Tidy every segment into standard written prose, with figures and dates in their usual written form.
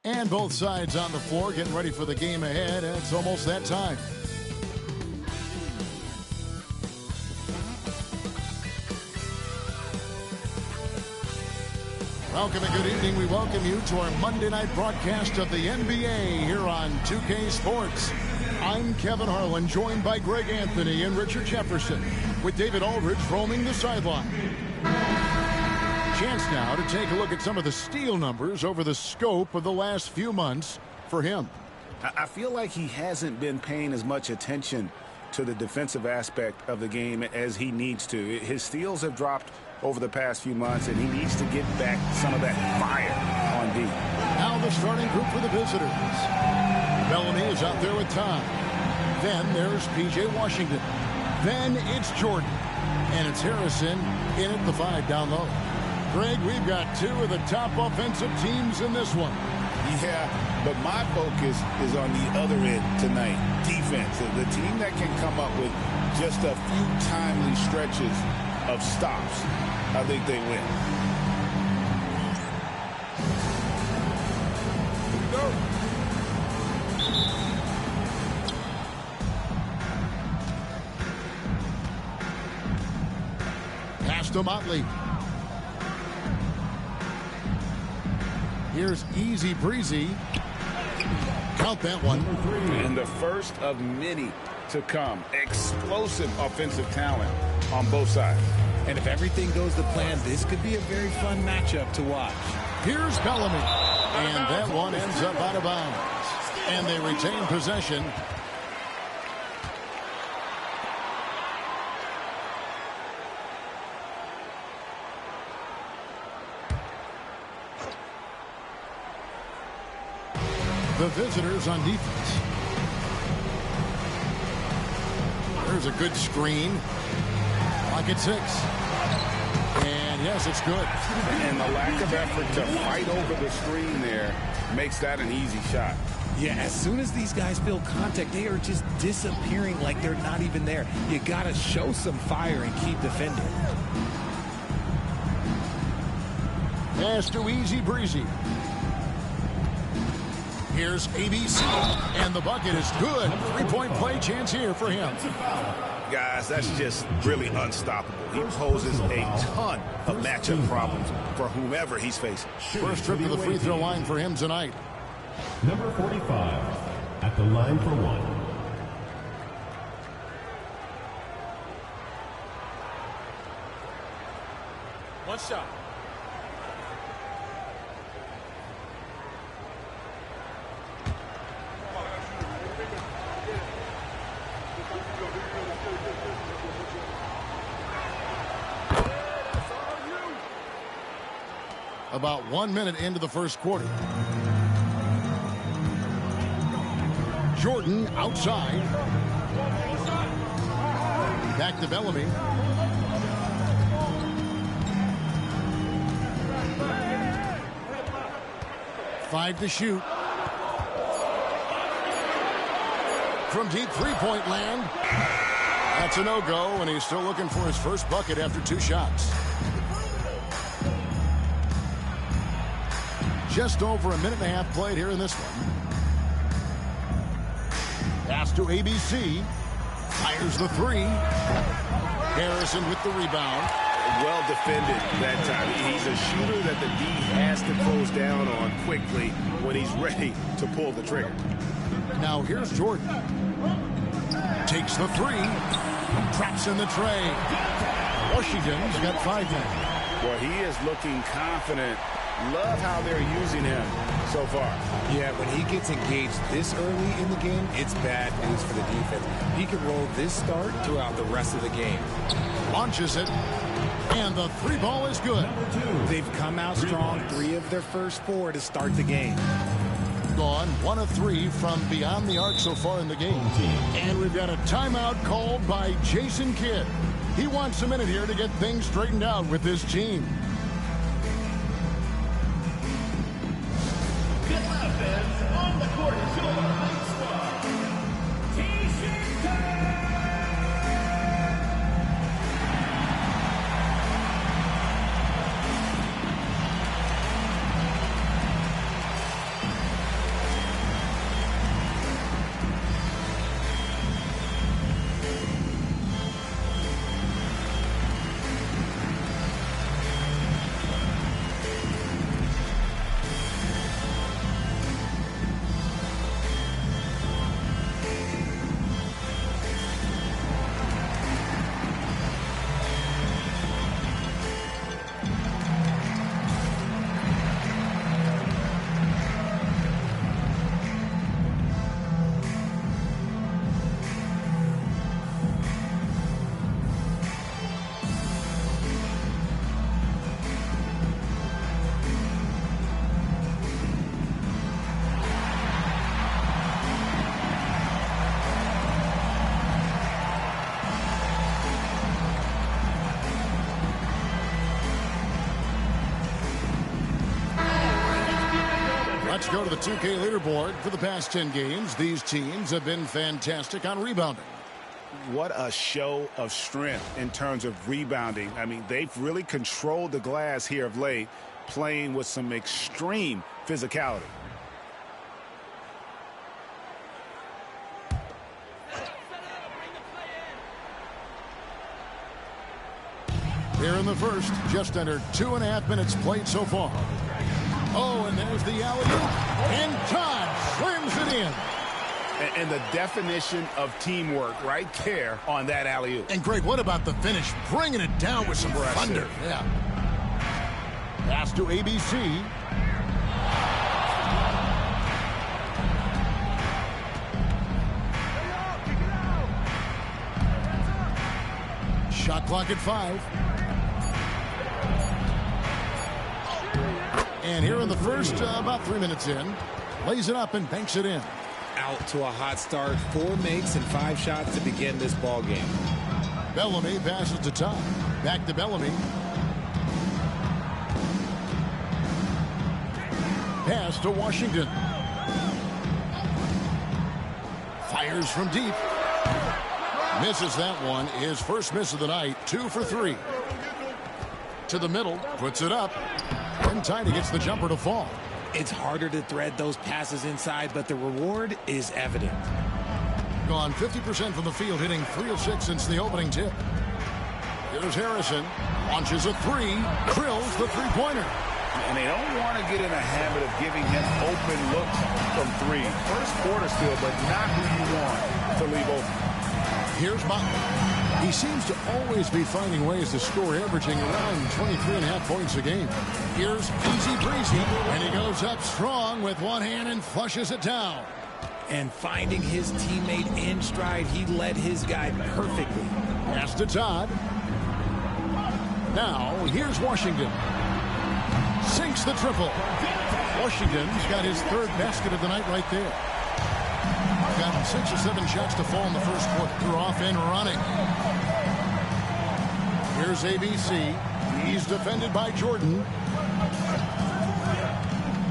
And both sides on the floor getting ready for the game ahead. It's almost that time. Welcome and good evening. We welcome you to our Monday night broadcast of the NBA here on 2K Sports. I'm Kevin Harlan, joined by Greg Anthony and Richard Jefferson, with David Aldridge roaming the sideline. Chance now to take a look at some of the steal numbers over the scope of the last few months for him. I feel like he hasn't been paying as much attention to the defensive aspect of the game as he needs to. His steals have dropped over the past few months, and he needs to get back some of that fire on D. Now the starting group for the visitors. Bellamy is out there with Tom. Then there's P.J. Washington. Then it's Jordan. And it's Harrison in at the 5 down low. Greg, we've got two of the top offensive teams in this one. Yeah, but my focus is on the other end tonight, defense. The team that can come up with just a few timely stretches of stops, I think they win. Go. Pass to Motley. Here's Easy Breezy. Count that one. And the first of many to come. Explosive offensive talent on both sides. And if everything goes to plan, this could be a very fun matchup to watch. Here's Bellamy. And that one ends up out of bounds. And they retain possession. The visitors on defense. There's a good screen. Clock at 6. And yes, it's good. And the lack of effort to fight over the screen there makes that an easy shot. Yeah, as soon as these guys feel contact, they are just disappearing like they're not even there. You got to show some fire and keep defending. Pass to Easy Breezy. Here's ABC, and the bucket is good. 3-point play chance here for him. Guys, that's just really unstoppable. He poses a ton of matchup problems for whomever he's facing. First trip to the free throw line for him tonight. Number 45 at the line for one. One shot. About 1 minute into the first quarter. Jordan outside. Back to Bellamy. Five to shoot. From deep three-point land. That's a no-go, and he's still looking for his first bucket after 2 shots. Just over a minute and a half played here in this one. Pass to ABC. Fires the 3. Harrison with the rebound. Well defended that time. He's a shooter that the D has to close down on quickly when he's ready to pull the trigger. Now here's Jordan. Takes the 3. Traps in the tray. Washington's got 5 now. Well, he is looking confident. Love how they're using him so far. Yeah, when he gets engaged this early in the game, it's bad news for the defense. He can roll this start throughout the rest of the game. Launches it, and the 3 ball is good. They've come out strong, 3 of their first 4 to start the game. Gone 1 of 3 from beyond the arc so far in the game. And we've got a timeout called by Jason Kidd. He wants a minute here to get things straightened out with his team. On the court, your high squad. Let's go to the 2K leaderboard. For the past 10 games, these teams have been fantastic on rebounding. What a show of strength in terms of rebounding. I mean, they've really controlled the glass here of late, playing with some extreme physicality. Here in the first, just under 2.5 minutes played so far. Oh, and there's the alley-oop. And Todd slams it in. And the definition of teamwork right there on that alley-oop. And, Greg, what about the finish? Bringing it down with some thunder. Yeah. Pass to ABC. Shot clock at 5. And here in the first, about 3 minutes in, lays it up and banks it in. Out to a hot start. 4 makes and 5 shots to begin this ball game. Bellamy passes to Todd. Back to Bellamy. Pass to Washington. Fires from deep. Misses that one. His first miss of the night. 2 for 3. To the middle. Puts it up. And Tiny gets the jumper to fall. It's harder to thread those passes inside, but the reward is evident. Gone 50% from the field, hitting 3 of 6 since the opening tip. Here's Harrison. Launches a 3. Drills the three-pointer. And they don't want to get in a habit of giving him open looks from 3. First quarter still, but not who you want to leave open. Here's Butler. He seems to always be finding ways to score, averaging around 23.5 points a game. Here's Easy Breezy, and he goes up strong with one hand and flushes it down. And finding his teammate in stride, he led his guy perfectly. Pass to Todd. Now, here's Washington. Sinks the triple. Washington's got his 3rd basket of the night right there. Got 6 or 7 shots to fall in the first quarter. They're off and running. Here's ABC. He's defended by Jordan.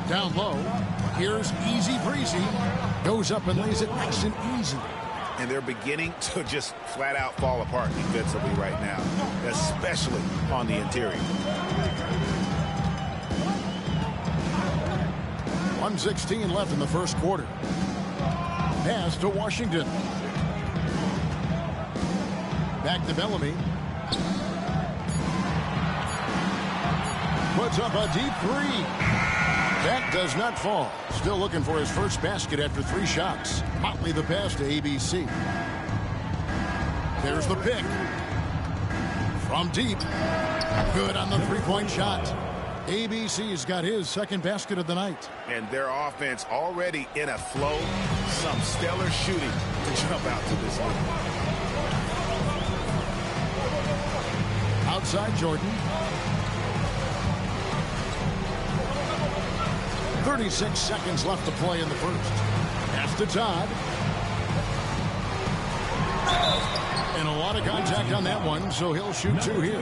Down low. Here's Easy Breezy. Goes up and lays it nice and easy. And they're beginning to just flat out fall apart defensively right now, especially on the interior. 1:16 left in the first quarter. Pass to Washington. Back to Bellamy. Puts up a deep 3. That does not fall. Still looking for his first basket after 3 shots. Motley the pass to ABC. There's the pick. From deep. Good on the three-point shot. ABC's got his 2nd basket of the night. And their offense already in a flow. Some stellar shooting to jump out to this lead. Outside Jordan. 36 seconds left to play in the first. Pass to Todd. And a lot of contact on that one, so he'll shoot 2 here.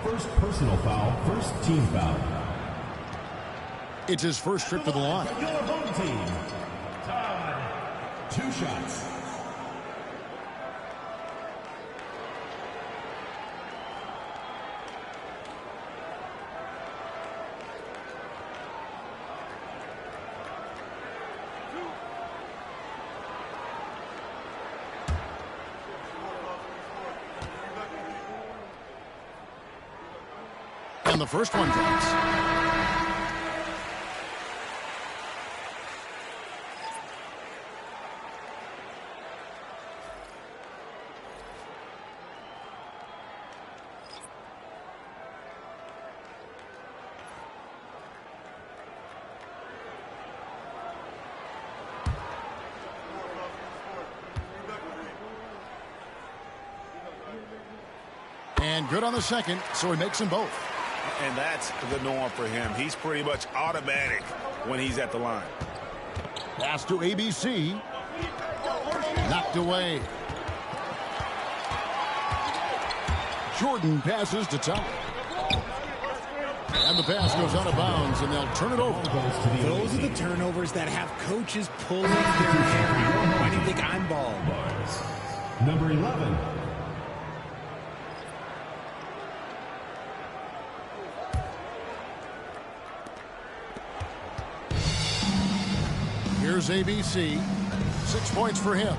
First personal foul, first team foul. It's his first trip to the line. Your home team. Todd. 2 shots. And the first one drops. And good on the second, so he makes them both. And that's the norm for him. He's pretty much automatic when he's at the line. Pass to ABC. Knocked away. Jordan passes to Todd. And the pass goes out of bounds, and they'll turn it over. Those are the turnovers that have coaches pulling their hair. Why do you think I'm bald? Number 11. Here's ABC. 6 points for him.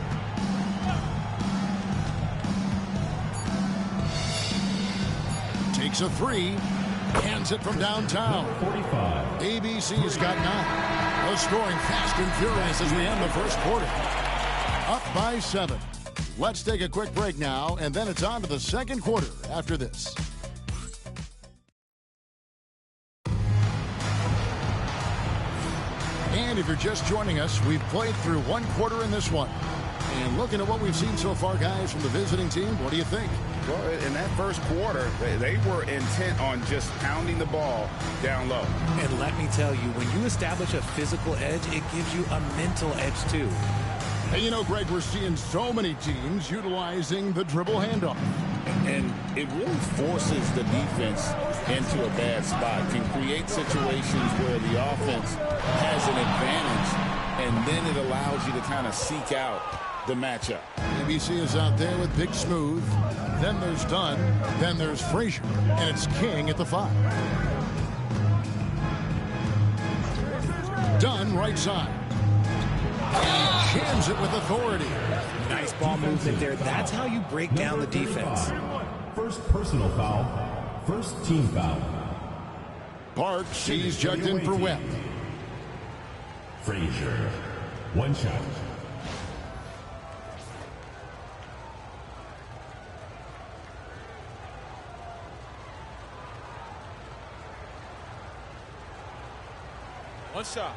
Takes a three. Hands it from downtown. 45. ABC's got 9. The scoring fast and furious as we end the first quarter. Up by 7. Let's take a quick break now, and then it's on to the second quarter after this. And if you're just joining us, we've played through one quarter in this one. And looking at what we've seen so far, guys, from the visiting team, what do you think? Well, in that first quarter, they were intent on just pounding the ball down low. And let me tell you, when you establish a physical edge, it gives you a mental edge too. Hey, you know, Greg, we're seeing so many teams utilizing the dribble handoff. And it really forces the defense into a bad spot. Can create situations where the offense has an advantage, and then it allows you to kind of seek out the matchup. ABC is out there with Big Smooth. Then there's Dunn. Then there's Frazier. And it's King at the 5. Dunn right side. And he jams it with authority. Nice ball movement there. That's how you break down the defense. First personal foul. First team foul. Parks, he's jugged in for Webb. Frazier. One shot. One shot.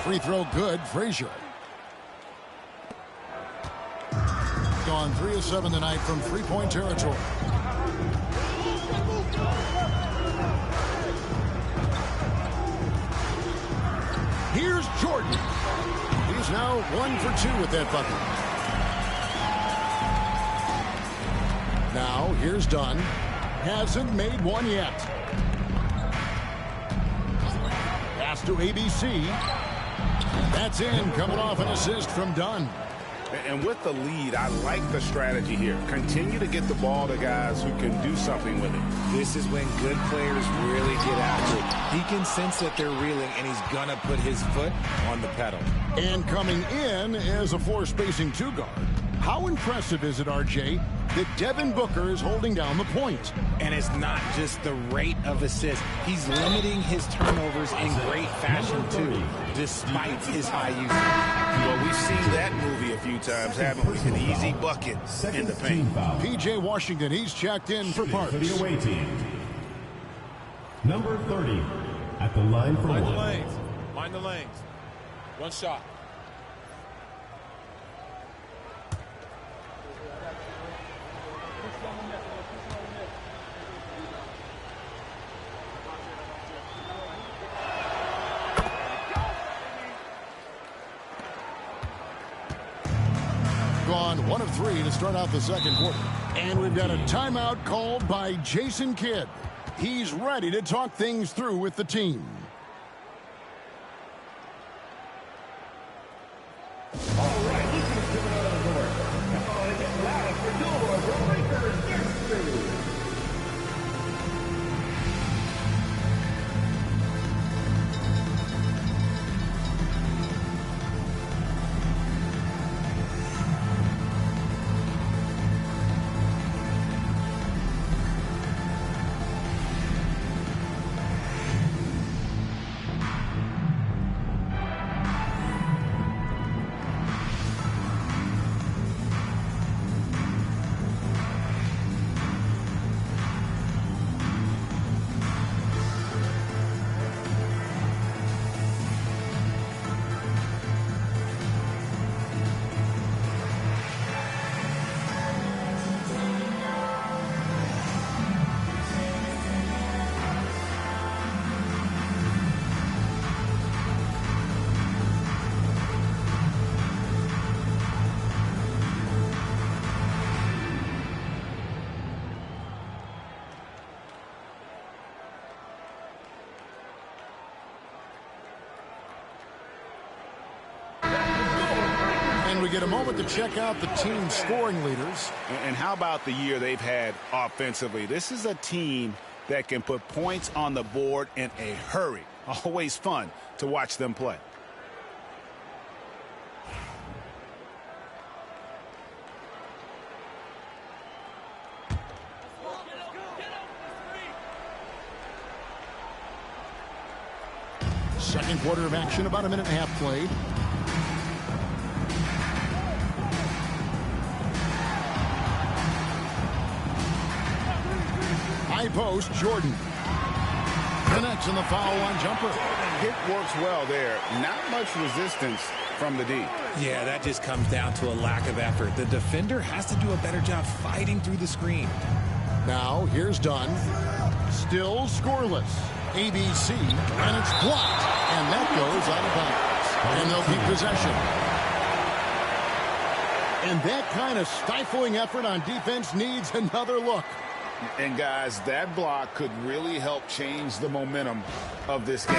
Free throw good, Frazier. Gone 3 of 7 tonight from three-point territory. Here's Jordan. He's now 1 for 2 with that bucket. Now here's Dunn. Hasn't made one yet. Pass to ABC. That's in, coming off an assist from Dunn. And with the lead, I like the strategy here. Continue to get the ball to guys who can do something with it. This is when good players really get after it. He can sense that they're reeling, and he's going to put his foot on the pedal. And coming in as a floor-spacing 2-guard. How impressive is it, RJ, that Devin Booker is holding down the point? And it's not just the rate of assists. He's limiting his turnovers in great fashion, too, despite his high usage. Well, we've seen that movie a few times, haven't we? An easy bucket in the paint. P.J. Washington, he's checked in for Parks. For the away team. Number 30 at the line for Mind one. the lanes. Mind the lanes. One shot. Gone 1 of 3 to start out the second quarter. And we've got a timeout called by Jason Kidd. He's ready to talk things through with the team. All right, he's going to give another board. Come on and get loud for your breaker and nursery. get a moment to check out the team's scoring leaders. And how about the year they've had offensively? This is a team that can put points on the board in a hurry. Always fun to watch them play. Second quarter of action, about a minute and a half played. High post, Jordan. Connects in the foul line jumper. Hit works well there. Not much resistance from the D. Yeah, that just comes down to a lack of effort. The defender has to do a better job fighting through the screen. Now, here's Dunn. Still scoreless. ABC, and it's blocked. And that goes out of bounds. And they'll keep possession. And that kind of stifling effort on defense needs another look. And, guys, that block could really help change the momentum of this game.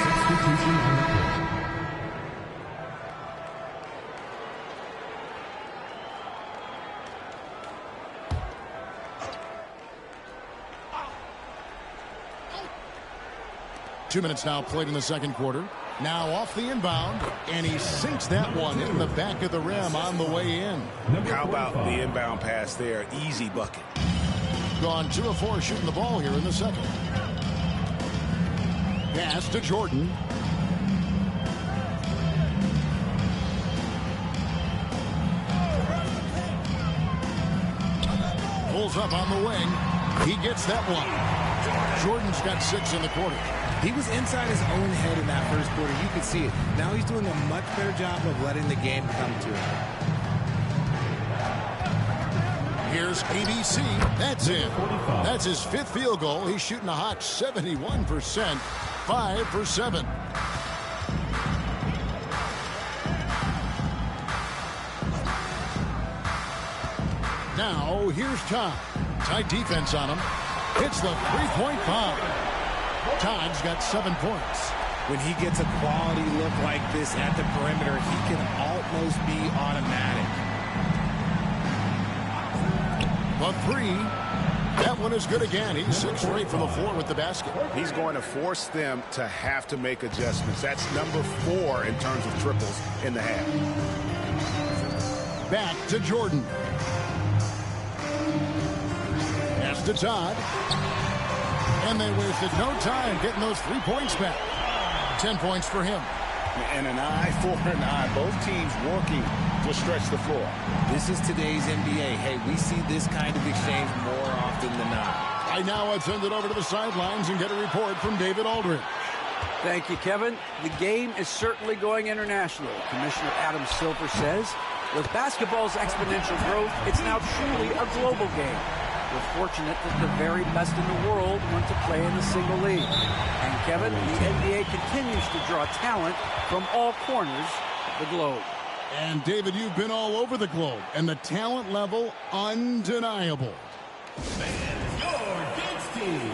Two minutes now played in the second quarter. Now off the inbound, and he sinks that one in the back of the rim on the way in. How about the inbound pass there? Easy bucket. Gone 2 of 4 shooting the ball here in the second. Pass to Jordan. Pulls up on the wing. He gets that one. Jordan's got 6 in the quarter. He was inside his own head in that first quarter. You could see it. Now he's doing a much better job of letting the game come to him. Here's ABC. That's it. That's his 5th field goal. He's shooting a hot 71%. 5 for 7. Now, here's Todd. Tight defense on him. Hits the three-point foul. Todd's got 7 points. When he gets a quality look like this at the perimeter, he can almost be automatic. The 3. That one is good again. He's 6 straight from the floor with the basket. He's going to force them to have to make adjustments. That's number 4 in terms of triples in the half. Back to Jordan. Pass to Todd. And they wasted no time getting those 3 points back. 10 points for him. And an eye for an eye. Both teams working to stretch the floor. This is today's NBA. Hey, we see this kind of exchange more often than not. Right now, I'd send it over to the sidelines and get a report from David Aldridge. Thank you, Kevin. The game is certainly going international. Commissioner Adam Silver says, with basketball's exponential growth, it's now truly a global game. We're fortunate that the very best in the world want to play in the single league. And Kevin, the NBA continues to draw talent from all corners of the globe. And David, you've been all over the globe, and the talent level undeniable. And your dance team.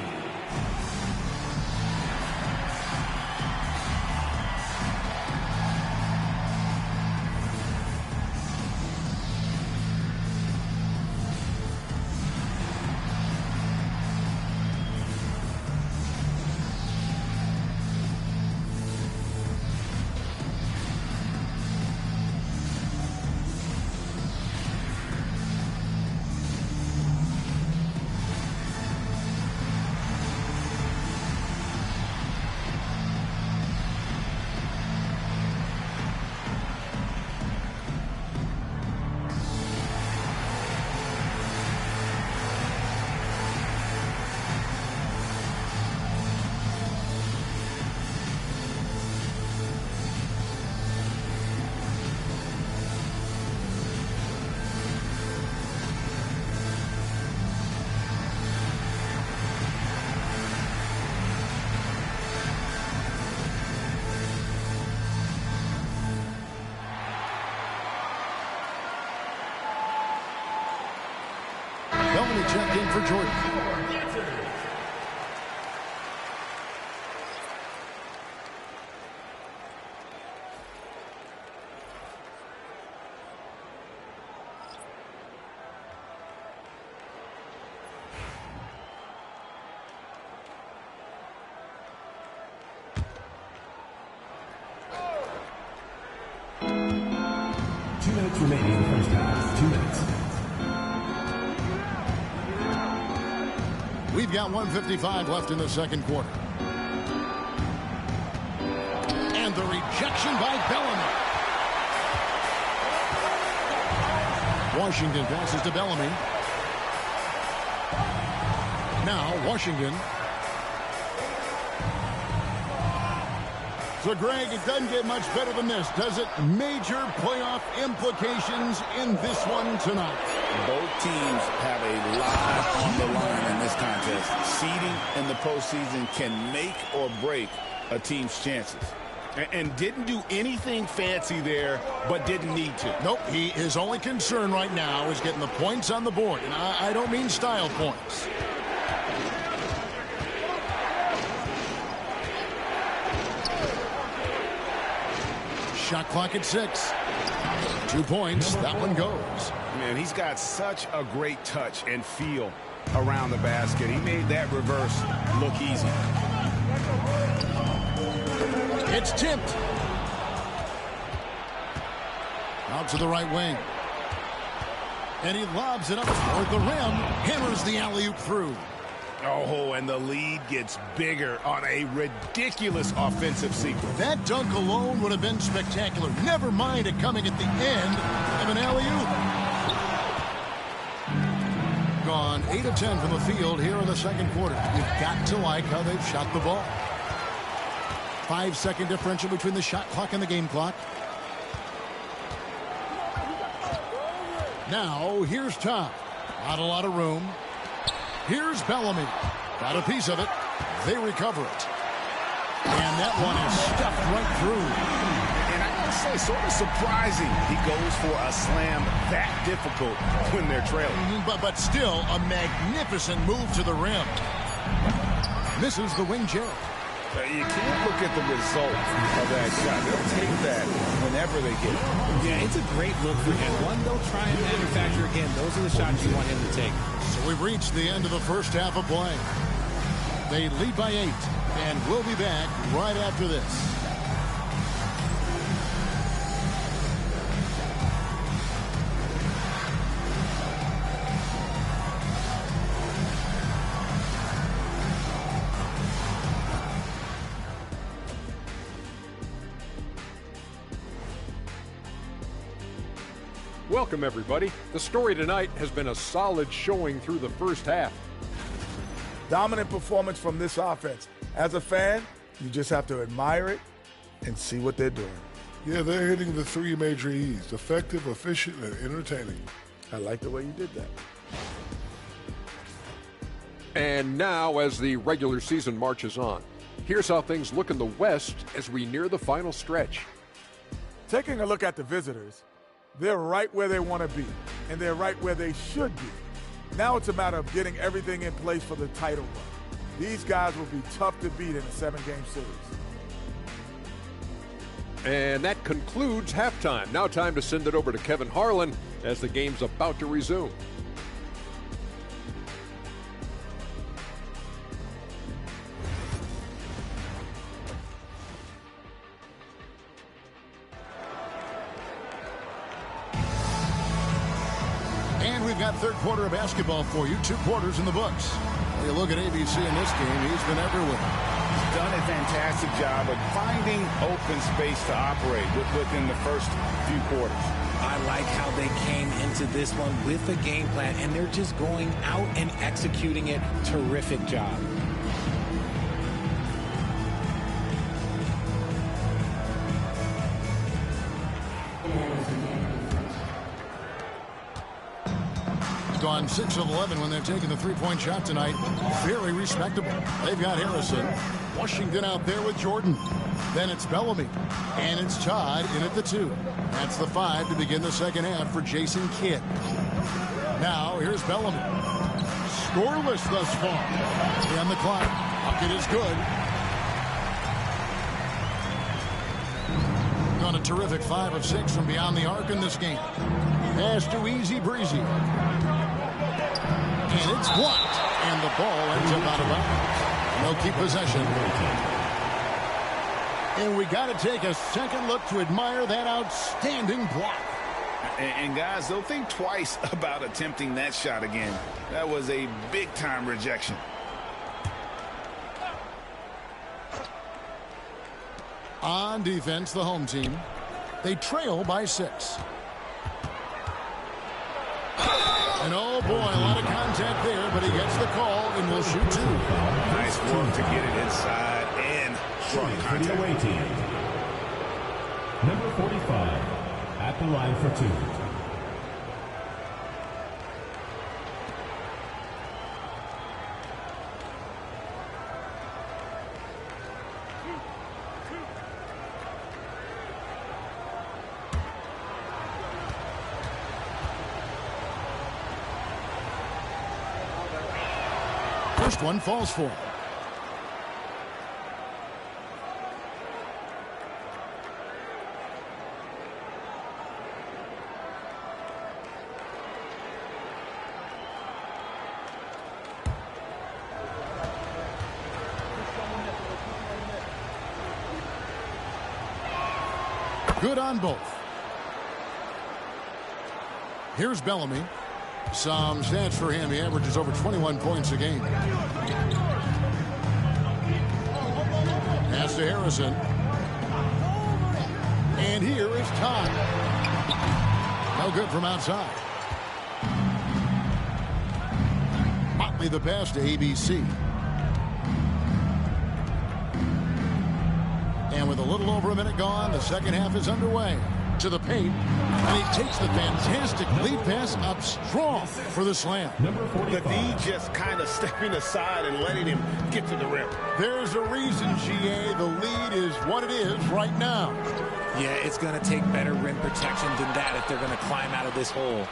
Bellamy checked in for Jordan. minutes remaining in the first half. 2 minutes. We've got 1:55 left in the second quarter. And the rejection by Bellamy. Washington passes to Bellamy. Now Washington. So, Greg, it doesn't get much better than this, does it? Major playoff implications in this one tonight. Both teams have a lot on the line in this contest. Seeding in the postseason can make or break a team's chances. And didn't do anything fancy there, but didn't need to. Nope, his only concern right now is getting the points on the board. And I don't mean style points. Shot clock at 6. 2 points. That one goes. Man, he's got such a great touch and feel around the basket. He made that reverse look easy. It's tipped. Out to the right wing. And he lobs it up toward the rim. Hammers the alley-oop through. Oh, and the lead gets bigger on a ridiculous offensive sequence. That dunk alone would have been spectacular. Never mind it coming at the end of an alley-oop. Gone 8 of 10 from the field here in the second quarter. You've got to like how they've shot the ball. 5-second differential between the shot clock and the game clock. Now, here's Tom. Not a lot of room. Here's Bellamy. Got a piece of it. They recover it. And that one is stuffed right through. And I gotta say, sort of surprising he goes for a slam that difficult when they're trailing. But still, a magnificent move to the rim. Misses the wing chair. You can't look at the result of that shot. They'll take that whenever they get it. Yeah, it's a great look for him. One they'll try and manufacture again. Those are the shots you want him to take. So we've reached the end of the first half of play. They lead by 8, and we'll be back right after this. Welcome, everybody. The story tonight has been a solid showing through the first half. Dominant performance from this offense. As a fan, you just have to admire it and see what they're doing. Yeah, they're hitting the 3 major E's: effective, efficient, and entertaining. I like the way you did that. And now, as the regular season marches on, here's how things look in the West as we near the final stretch. Taking a look at the visitors, they're right where they want to be, and they're right where they should be. Now it's a matter of getting everything in place for the title run. These guys will be tough to beat in a 7-game series. And that concludes halftime. Now time to send it over to Kevin Harlan as the game's about to resume. And we've got third quarter of basketball for you. 2 quarters in the books. When you look at ABC in this game, he's been everywhere. He's done a fantastic job of finding open space to operate within the first few quarters. I like how they came into this one with a game plan, and they're just going out and executing it. Terrific job. Gone 6 of 11 when they've taken the 3-point shot tonight. Very respectable. They've got Harrison. Washington out there with Jordan. Then it's Bellamy. And it's Todd in at the 2. That's the 5 to begin the second half for Jason Kidd. Now here's Bellamy. Scoreless thus far. And the clock. Bucket is good. Gone a terrific 5 of 6 from beyond the arc in this game. Pass to Easy Breezy. And it's blocked. And the ball ends up out of bounds. They'll keep possession. And we got to take a second look to admire that outstanding block. And guys, they'll think twice about attempting that shot again. That was a big-time rejection. On defense, the home team. They trail by 6. And oh boy, a lot of contact there, but he gets the call and will shoot 2. Nice work to get it inside and strong for the away team. Number 45 at the line for 2. First one falls for him. Good on both. Here's Bellamy. Some stats for him. He averages over 21 points a game. Pass to Harrison. And here is Todd. No good from outside. Motley the pass to ABC. And with a little over a minute gone, the second half is underway. To the paint, and he takes the fantastic lead pass up strong for the slam. The D just kind of stepping aside and letting him get to the rim. There's a reason, GA, the lead is what it is right now. Yeah, it's going to take better rim protection than that if they're going to climb out of this hole.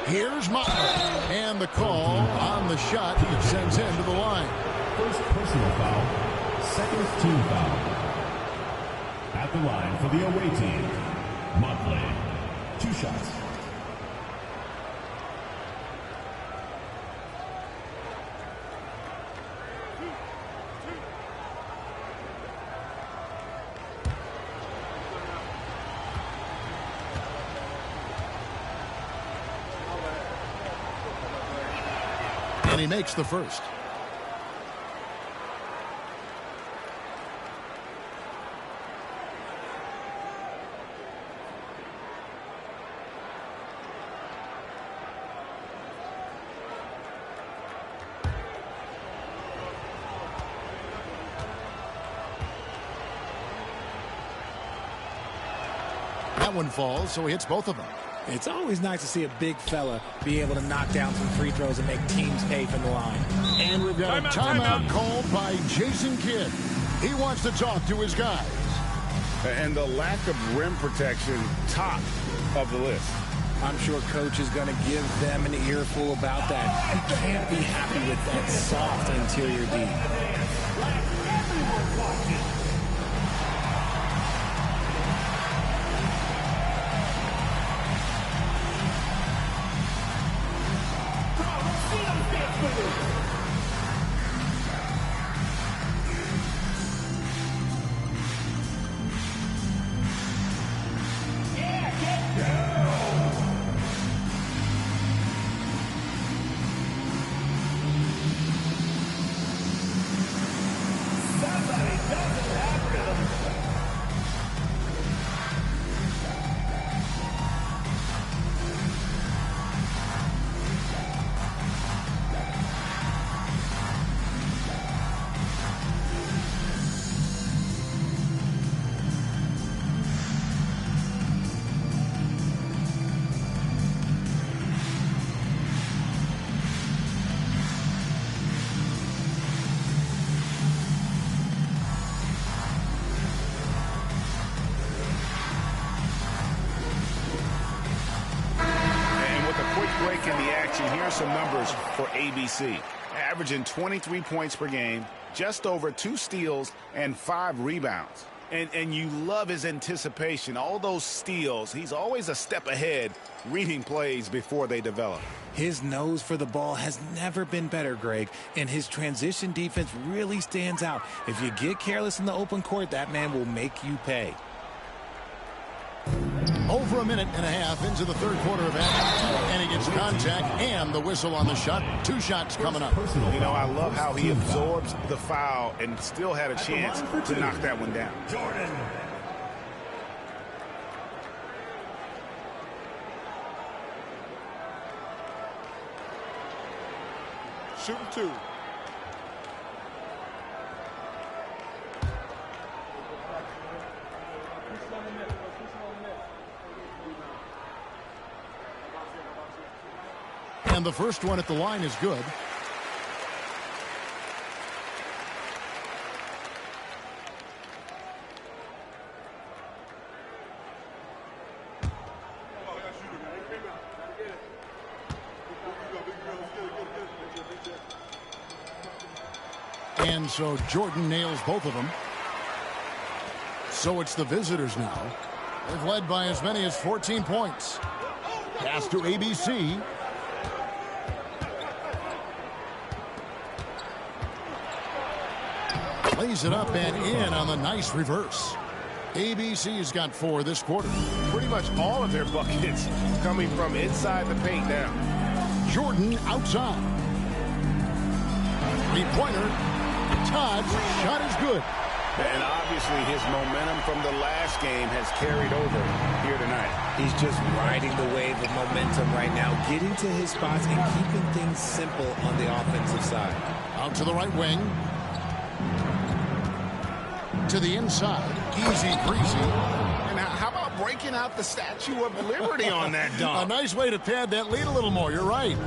Here's Motley, and the call on the shot he sends him to the line. First personal foul, second team foul. At the line for the away team, Motley. 2 shots. And he makes the first. That one falls, so he hits both of them. It's always nice to see a big fella be able to knock down some free throws and make teams pay from the line. And we've got a timeout called by Jason Kidd. He wants to talk to his guys. And the lack of rim protection, top of the list. I'm sure Coach is going to give them an earful about that. You can't be happy with that soft interior D. Here's some numbers for ABC. Averaging 23 points per game, just over 2 steals, and 5 rebounds. And you love his anticipation. All those steals, he's always a step ahead, reading plays before they develop. His nose for the ball has never been better, Greg, and his transition defense really stands out. If you get careless in the open court, that man will make you pay. Over a minute and a half into the third quarter of action. And he gets contact and the whistle on the shot. 2 shots coming up. You know, I love how he absorbs the foul and still had a chance to knock that one down. Jordan. Shooting 2. And the first one at the line is good. And so Jordan nails both of them. So it's the visitors now. They've led by as many as 14 points. Pass to ABC. Lays it up and in on the nice reverse. ABC's got 4 this quarter. Pretty much all of their buckets coming from inside the paint now. Jordan outside. 3-pointer. Todd's shot is good. And obviously his momentum from the last game has carried over here tonight. He's just riding the wave of momentum right now, getting to his spots and keeping things simple on the offensive side. Out to the right wing. To the inside. Easy breezy. And how about breaking out the Statue of Liberty on that dunk? A nice way to pad that lead a little more. You're right.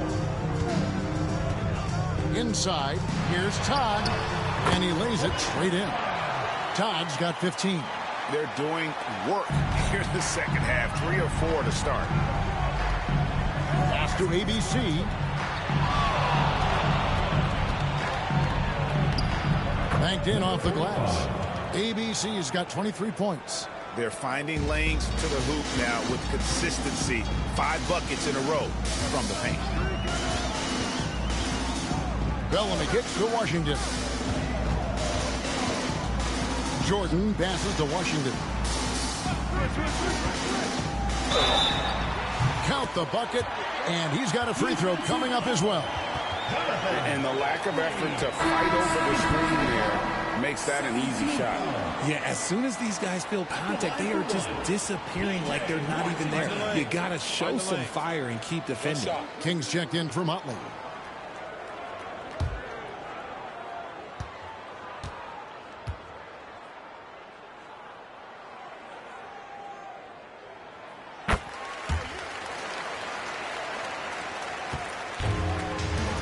Inside. Here's Todd. And he lays it straight in. Todd's got 15. They're doing work here in the second half. 3 or 4 to start. Pass to ABC. Banked in off the glass. ABC has got 23 points. They're finding lanes to the hoop now with consistency. 5 buckets in a row from the paint. Bellamy kicks to Washington. Jordan passes to Washington. Count the bucket, and he's got a free throw coming up as well. And the lack of effort to fight over the screen there makes that an easy shot. Yeah, as soon as these guys feel contact, they are just disappearing like they're not even there. You got to show some fire and keep defending. Kings checked in for Motley.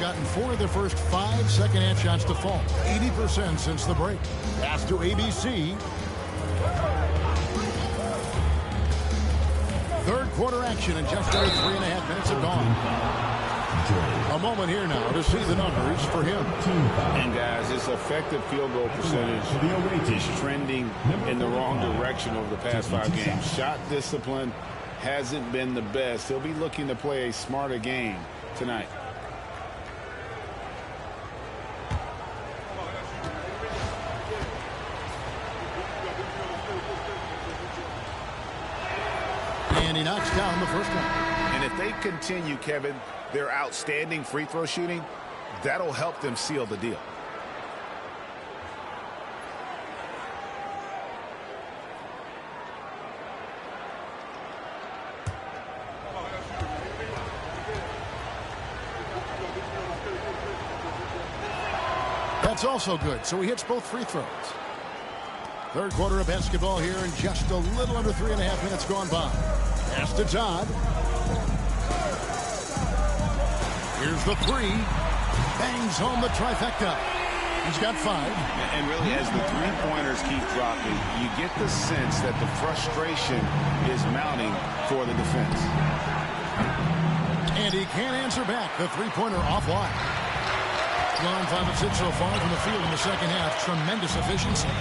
Gotten 4 of their first 5 second-half shots to fall. 80% since the break. Pass to ABC. Third quarter action and just under 3.5 minutes have gone. A moment here now to see the numbers for him. And guys, his effective field goal percentage is trending in the wrong direction over the past 5 games. Shot discipline hasn't been the best. He'll be looking to play a smarter game tonight. And he knocks down the first one. And if they continue, Kevin, their outstanding free throw shooting, that'll help them seal the deal. That's also good, so he hits both free throws. Third quarter of basketball here and just a little under 3.5 minutes gone by. Pass to Todd. Here's the 3. Bangs home the trifecta. He's got 5. And really, as the three-pointers keep dropping, you get the sense that the frustration is mounting for the defense. And he can't answer back. The three-pointer offline. Gone 5 of 6 so far from the field in the second half. Tremendous efficiency.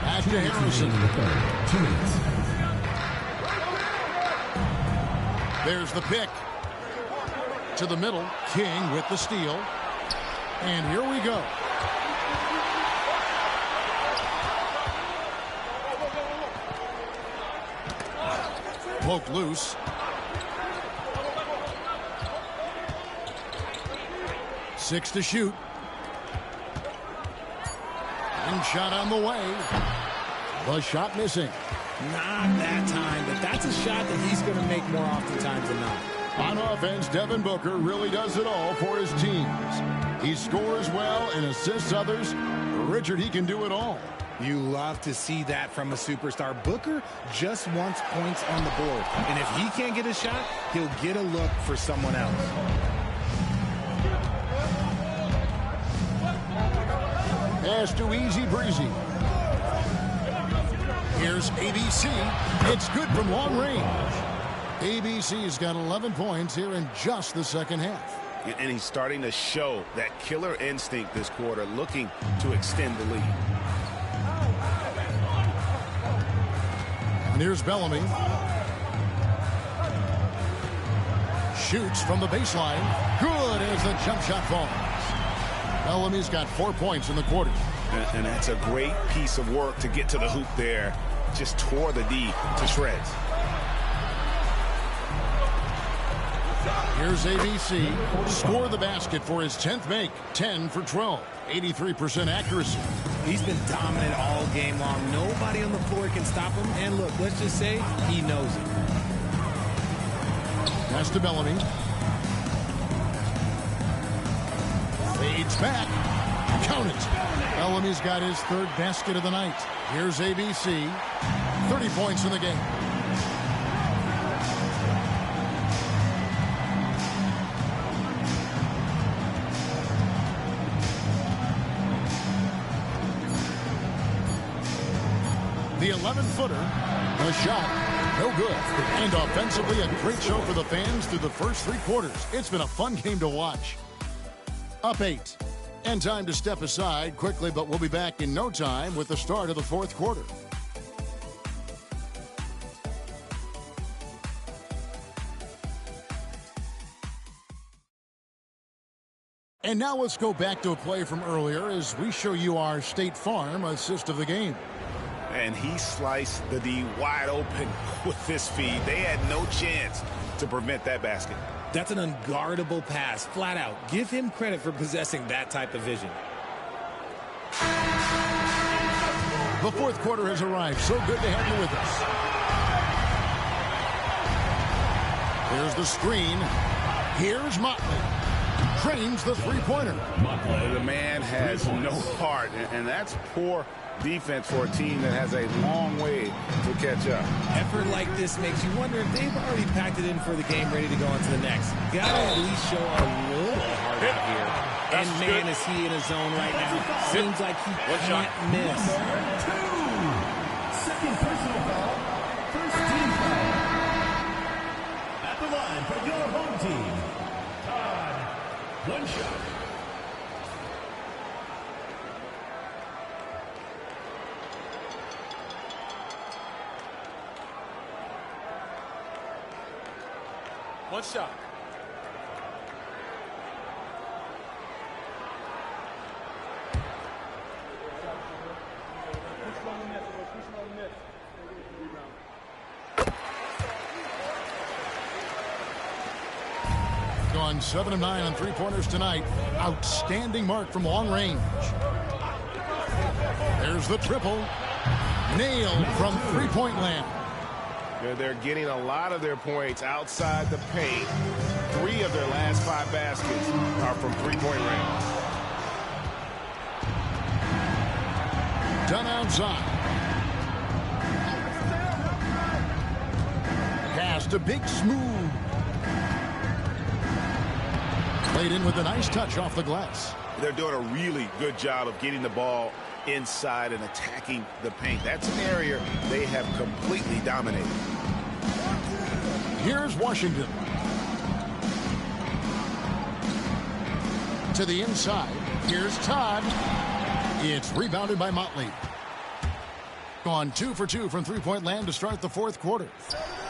Back to Harrison. 2 minutes. There's the pick. To the middle. King with the steal. And here we go. Poked loose. Six to shoot. And shot on the way. The shot missing. Not that time, but that's a shot that he's going to make more oftentimes than not. On offense, Devin Booker really does it all for his teams. He scores well and assists others. Richard, he can do it all. You love to see that from a superstar. Booker just wants points on the board. And if he can't get a shot, he'll get a look for someone else. Pass to Easy Breezy. Here's ABC. It's good from long range. ABC's got 11 points here in just the second half. And he's starting to show that killer instinct this quarter, looking to extend the lead. And here's Bellamy. Shoots from the baseline. Good as the jump shot falls. Bellamy's got 4 points in the quarter. And that's a great piece of work to get to the hoop there. Just tore the D to shreds. Here's ABC. Score the basket for his 10th make. 10 for 12. 83% accuracy. He's been dominant all game long. Nobody on the floor can stop him. And look, let's just say he knows it. Pass to Bellamy. Fades back. Count it. Bellamy's got his third basket of the night. Here's ABC. 30 points in the game. The 11-footer, the shot, no good. And offensively, a great show for the fans through the first 3 quarters. It's been a fun game to watch. Up 8. And time to step aside quickly, but we'll be back in no time with the start of the 4th quarter. And now let's go back to a play from earlier as we show you our State Farm assist of the game. And he sliced the D wide open with this feed. They had no chance to prevent that basket. That's an unguardable pass, flat out. Give him credit for possessing that type of vision. The 4th quarter has arrived. So good to have you with us. Here's the screen. Here's Motley. Trains the three-pointer. The man has no heart, and that's poor defense for a team that has a long way to catch up. Effort like this makes you wonder if they've already packed it in for the game, ready to go on to the next. Gotta at least show a little heart out here. And man, is he in a zone right now. Seems like he can't miss. Second personal foul. First team foul. At the line for your home team. Todd, 1 shot. One shot. Gone 7 of 9 on three-pointers tonight. Outstanding mark from long range. There's the triple. Nailed from three-point land. They're getting a lot of their points outside the paint. 3 of their last 5 baskets are from three-point range. Done outside. Pass to Big Smooth. Played in with a nice touch off the glass. They're doing a really good job of getting the ball inside and attacking the paint. That's an area they have completely dominated. Here's Washington. To the inside. Here's Todd. It's rebounded by Motley. Gone 2 for 2 from three-point land to start the 4th quarter.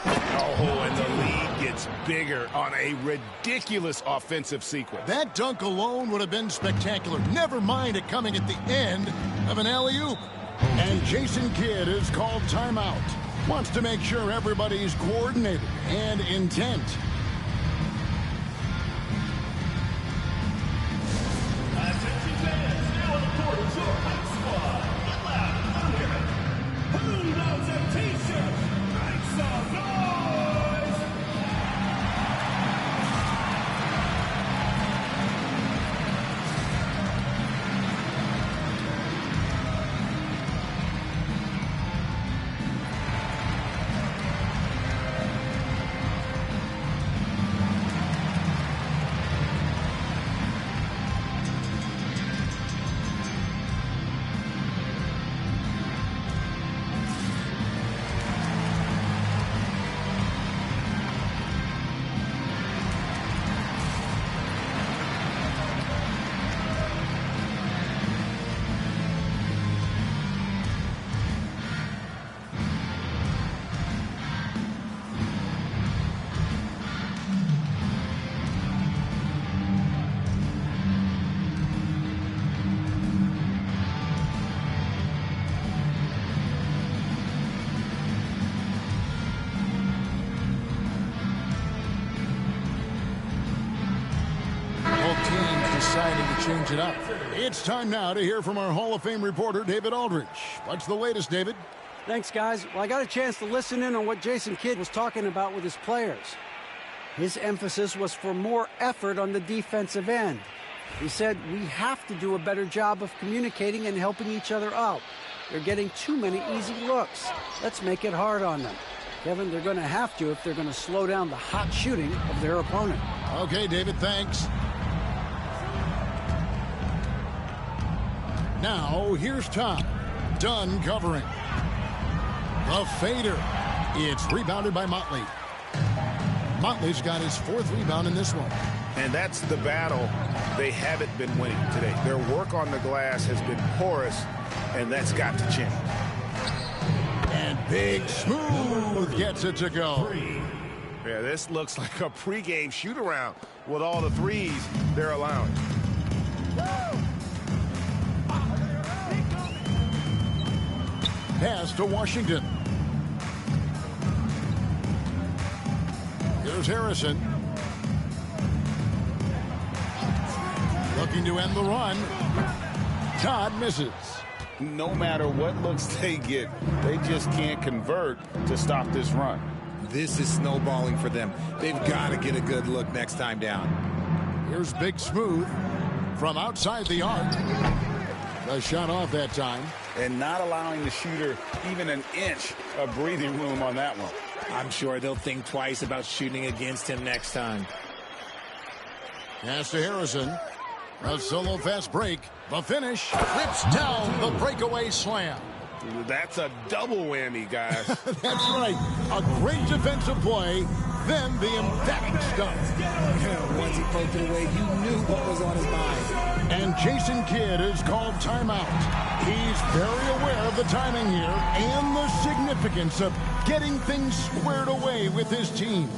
Oh, and the lead gets bigger on a ridiculous offensive sequence. That dunk alone would have been spectacular. Never mind it coming at the end of an alley-oop. And Jason Kidd is called timeout. wants to make sure everybody's coordinated and intent. Attention fans, now on the court is your hype squad. Get loud, hear it. Who loves a t-shirt? Make some noise! Deciding to change it up. It's time now to hear from our Hall of Fame reporter, David Aldridge. What's the latest, David? Thanks, guys. Well, I got a chance to listen in on what Jason Kidd was talking about with his players. His emphasis was for more effort on the defensive end. He said we have to do a better job of communicating and helping each other out. They're getting too many easy looks. Let's make it hard on them. Kevin, they're going to have to if they're going to slow down the hot shooting of their opponent. Okay, David, thanks. Now, here's Tom. Dunn covering. The fader. It's rebounded by Motley. Motley's got his fourth rebound in this one. And that's the battle they haven't been winning today. Their work on the glass has been porous, and that's got to change. And Big Smooth gets it to go. Yeah, this looks like a pregame shoot-around with all the threes they're allowing. Pass to Washington. Here's Harrison. Looking to end the run. Todd misses. No matter what looks they get, they just can't convert to stop this run. This is snowballing for them. They've got to get a good look next time down. Here's Big Smooth from outside the arc. The shot off that time. And not allowing the shooter even an inch of breathing room on that one. I'm sure they'll think twice about shooting against him next time. Pass to Harrison. A solo fast break. The finish. Rips down the breakaway slam. That's a double whammy, guys. That's right. A great defensive play, then the emphatic stuff. Once he poked it away, you knew what was on his mind. And Jason Kidd is called timeout. He's very aware of the timing here and the significance of getting things squared away with his team.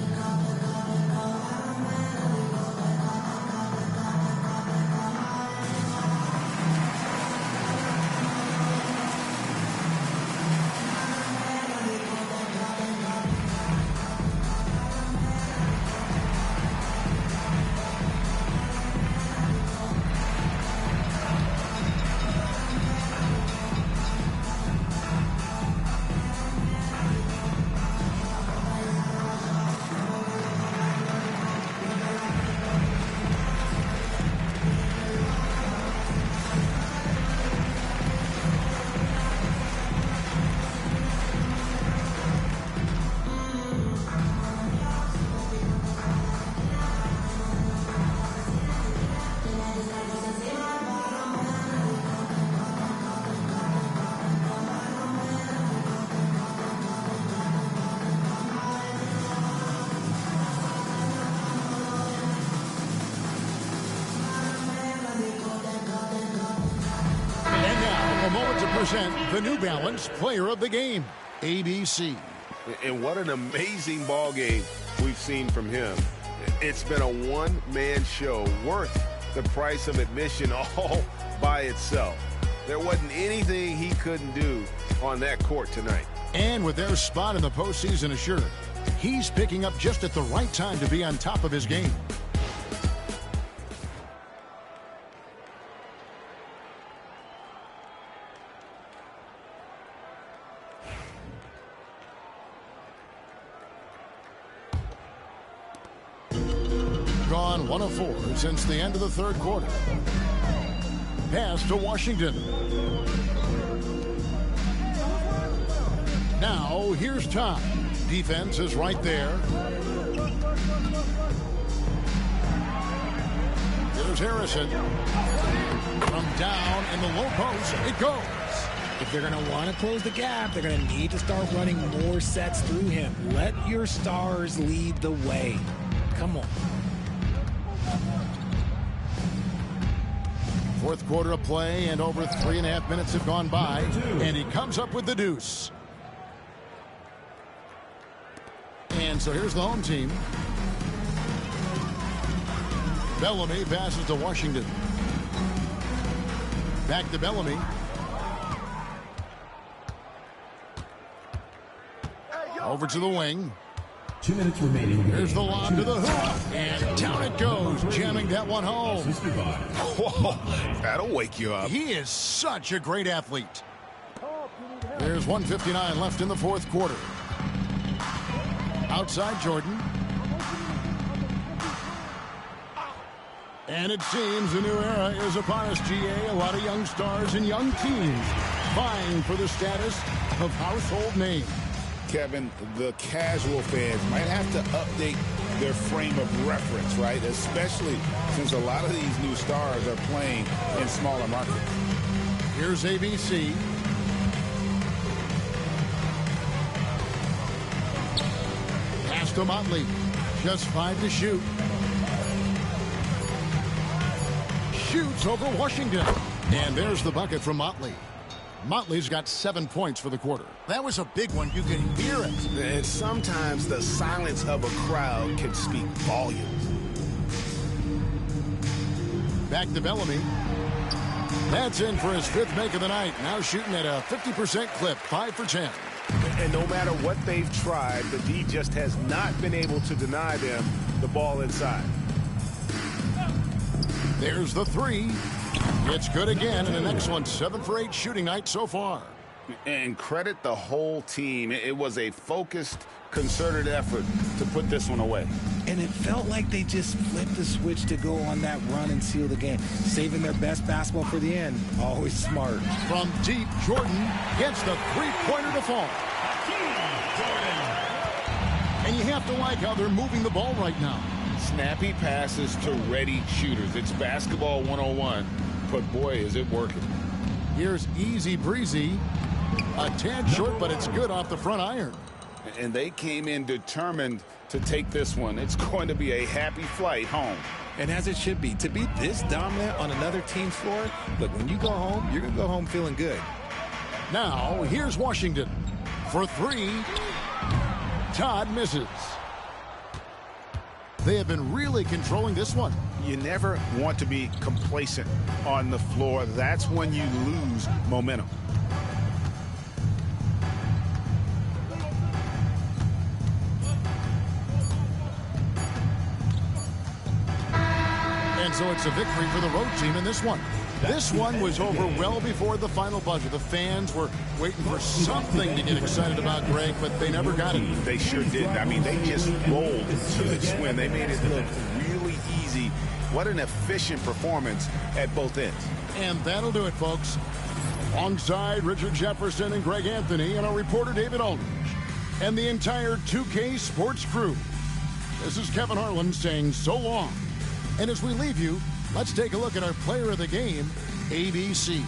Present the New Balance Player of the Game, ABC. And what an amazing ball game we've seen from him. It's been a one-man show worth the price of admission all by itself. There wasn't anything he couldn't do on that court tonight. And with their spot in the postseason assured, he's picking up just at the right time to be on top of his game. Gone 1 of 4 since the end of the third quarter. Pass to Washington. Now, here's Todd. Defense is right there. Here's Harrison. From down in the low post, it goes. If they're going to want to close the gap, they're going to need to start running more sets through him. Let your stars lead the way. Come on. Fourth quarter of play, and over 3.5 minutes have gone by, and he comes up with the deuce. And so here's the home team. Bellamy passes to Washington. Back to Bellamy. Over to the wing. 2 minutes remaining. Here's the lob to the hoop. And down it goes, jamming that one home. Whoa, that'll wake you up. He is such a great athlete. There's 1:59 left in the fourth quarter. Outside Jordan. And it seems a new era is upon us, GA. A lot of young stars and young teams vying for the status of household name. Kevin, the casual fans might have to update their frame of reference, right? Especially since a lot of these new stars are playing in smaller markets. Here's ABC. Pass to Motley. Just 5 to shoot. Shoots over Washington. And there's the bucket from Motley. Motley's got 7 points for the quarter. That was a big one. You can hear it. And sometimes the silence of a crowd can speak volumes. Back to Bellamy. That's in for his 5th make of the night. Now shooting at a 50% clip, 5 for 10. And no matter what they've tried, the D just has not been able to deny them the ball inside. There's the 3. It's good again, and an excellent 7 for 8 shooting night so far. And credit the whole team. It was a focused, concerted effort to put this one away. And it felt like they just flipped the switch to go on that run and seal the game. Saving their best basketball for the end. Always smart. From deep, Jordan gets the 3-pointer to fall. And you have to like how they're moving the ball right now. Snappy passes to ready shooters. It's basketball 101, but boy, is it working. Here's Easy Breezy. A tad short, but it's good off the front iron. And they came in determined to take this one. It's going to be a happy flight home. And as it should be. To be this dominant on another team's floor, look, when you go home, you're going to go home feeling good. Now, here's Washington. For 3, Todd misses. They have been really controlling this one. You never want to be complacent on the floor. That's when you lose momentum. And so it's a victory for the road team in this one. This one was over well before the final buzzer. The fans were waiting for something to get excited about, Greg, but they never got it. They sure did. I mean, they just rolled to this win. They made it look really easy. What an efficient performance at both ends. And that'll do it, folks. Alongside Richard Jefferson and Greg Anthony and our reporter David Aldridge and the entire 2K Sports crew, this is Kevin Harlan saying so long. And as we leave you, let's take a look at our player of the game, ABC.